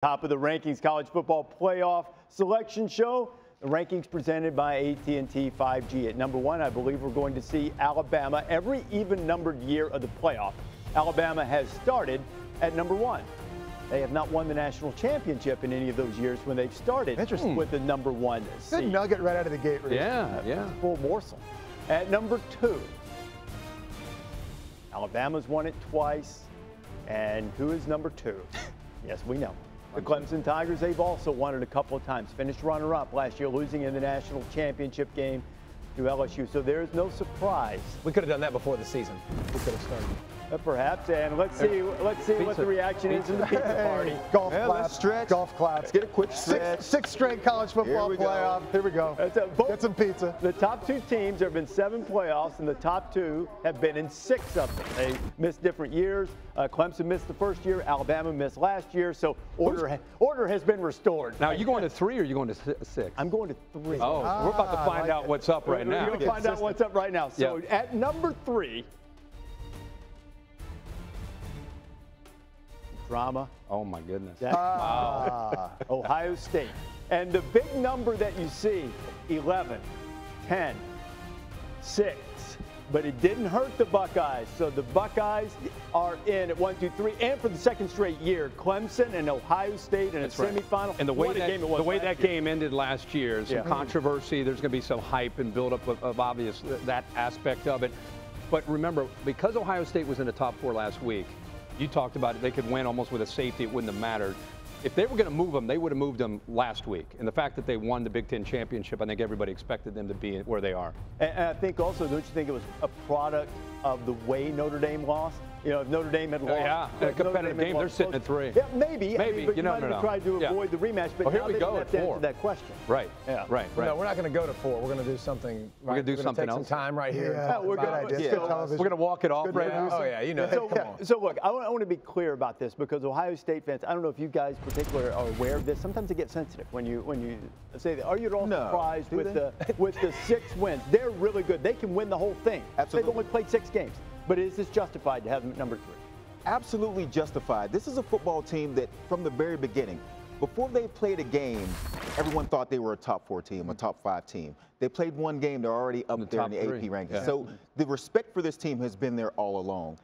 Top of the rankings, college football playoff selection show. The rankings presented by AT&T 5G. At number one, I believe we're going to see Alabama. Every even-numbered year of the playoff, Alabama has started at number one. They have not won the national championship in any of those years when they've started with the number one seed. Good nugget right out of the gate, Rece. Yeah. Full morsel. At number two, Alabama's won it twice. And who is number two? Yes, we know. The Clemson Tigers, they've also won it a couple of times. Finished runner-up last year, losing in the national championship game to LSU. So there's no surprise. We could have done that before the season. We could have started. Perhaps, and let's see what the reaction is in the pizza party. Golf clap. Stretch. Golf clap. Let's get a quick stretch. Six straight college football playoff. Here we go. Get some pizza. The top two teams, there have been 7 playoffs, and the top 2 have been in 6 of them. They missed different years. Clemson missed the first year. Alabama missed last year. So order has been restored. Now, are you going to 3 or are you going to 6? I'm going to 3. Oh, we're about to find out what's up right now. We're going to find out what's up right now. So at number 3, drama. Oh, my goodness. Wow. Ohio State. And the big number that you see, 11, 10, 6. But it didn't hurt the Buckeyes. So the Buckeyes are in at 1, 2, 3. And for the second straight year, Clemson and Ohio State in a semifinal. And the way that game ended last year, some controversy. There's going to be some hype and buildup of obvious that aspect of it. But remember, because Ohio State was in the top 4 last week, you talked about it, they could win almost with a safety. It wouldn't have mattered. If they were going to move them, they would have moved them last week. And the fact that they won the Big Ten championship, I think everybody expected them to be where they are. And I think also, don't you think it was a product of the way Notre Dame lost? You know, if Notre Dame had lost. A competitive game, they're sitting at 3. Yeah, maybe. But you might have tried to avoid the rematch. But here we go at 4. Answer that question. Right. Yeah. Right. No, we're not going to go to 4. We're going to do something. We're going to do something else. Take some time right here. Yeah, we're going to walk it off right now. Oh, yeah, you know. So look, I want to be clear about this because Ohio State fans, I don't know if you guys particularly are aware of this. Sometimes they get sensitive when you say that. Are you at all surprised with the 6 wins? They're really good. They can win the whole thing. Absolutely. They've only played 6 games. But is this justified to have them at number 3? Absolutely justified. This is a football team that from the very beginning, before they played a game, everyone thought they were a top 4 team, a top 5 team. They played one game, they're already up there in the AP rankings. Yeah. So the respect for this team has been there all along.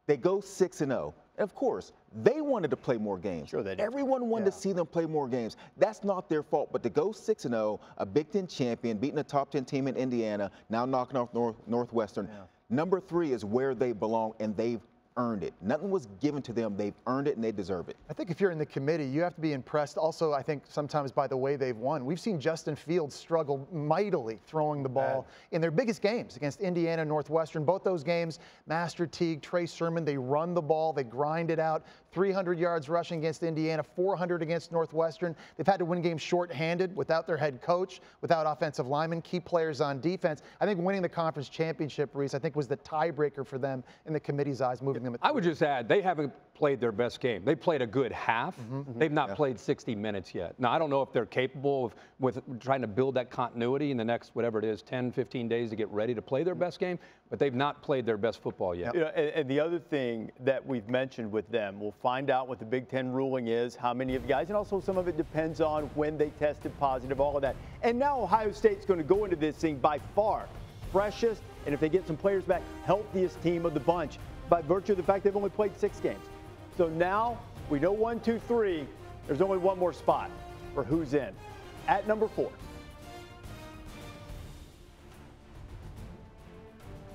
They go 6-0. Of course, they wanted to play more games. Sure they did. Everyone wanted to see them play more games. That's not their fault. But to go 6-0, a Big Ten champion, beating a top 10 team in Indiana, now knocking off Northwestern, number 3 is where they belong, and they've earned it. Nothing was given to them. They've earned it, and they deserve it. I think if you're in the committee, you have to be impressed also, I think, sometimes by the way they've won. We've seen Justin Fields struggle mightily throwing the ball in their biggest games against Indiana and Northwestern. Both those games, Master Teague, Trey Sermon, they run the ball, they grind it out. 300 yards rushing against Indiana, 400 against Northwestern. They've had to win games shorthanded without their head coach, without offensive linemen, key players on defense. I think winning the conference championship, Rece, I think was the tiebreaker for them in the committee's eyes, moving them at 3. I would just add, they haven't played their best game. They played a good half. They've not played 60 minutes yet. Now, I don't know if they're capable with trying to build that continuity in the next, whatever it is, 10, 15 days to get ready to play their best game, but they've not played their best football yet. You know, and the other thing that we've mentioned with them, we'll find out what the Big Ten ruling is, how many of the guys, and also some of it depends on when they tested positive, all of that. And now Ohio State's going to go into this thing by far freshest, and if they get some players back, healthiest team of the bunch by virtue of the fact they've only played 6 games. So now we know 1, 2, 3. There's only one more spot for who's in. At number 4.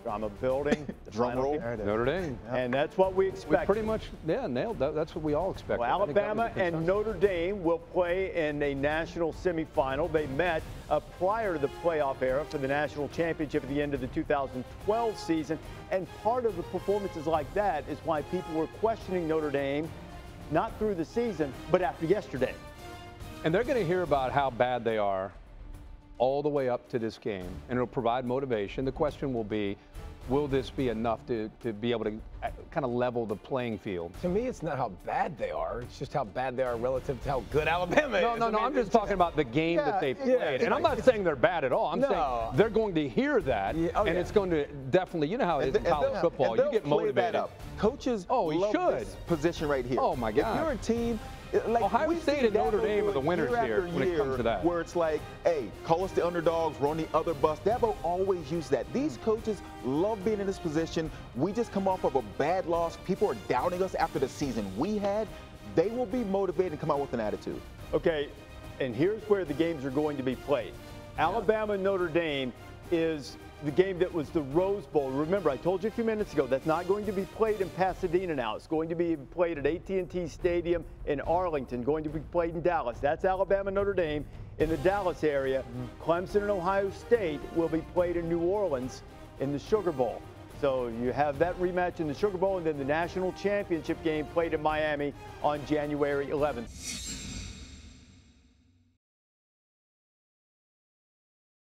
Drama building. Drum roll. Notre Dame. And that's what we expect. We pretty much, nailed that. That's what we all expect. Well, Alabama and Notre Dame will play in a national semifinal. They met prior to the playoff era for the national championship at the end of the 2012 season. And part of the performances like that is why people were questioning Notre Dame, not through the season, but after yesterday. And they're going to hear about how bad they are all the way up to this game, and it'll provide motivation. The question will be, will this be enough to be able to kind of level the playing field? To me, it's not how bad they are. It's just how bad they are relative to how good Alabama is. No, I'm just talking about the game that they played. And I'm not saying they're bad at all. I'm saying they're going to hear that, and it's going to definitely, you know how it is in college football. You get motivated. Coaches love this position right here. Oh, my God. If you're a team Like, Ohio State and Notre Dame are the winners here when it comes to that. Where it's like, hey, call us the underdogs, we're on the other bus. Dabo always used that. These coaches love being in this position. We just come off of a bad loss. People are doubting us after the season we had. They will be motivated and come out with an attitude. Okay, and here's where the games are going to be played. Alabama and Notre Dame is the game that was the Rose Bowl. Remember, I told you a few minutes ago, that's not going to be played in Pasadena now. It's going to be played at AT&T Stadium in Arlington, going to be played in Dallas. That's Alabama, Notre Dame. In the Dallas area, Clemson and Ohio State will be played in New Orleans in the Sugar Bowl. So you have that rematch in the Sugar Bowl, and then the national championship game played in Miami on January 11th.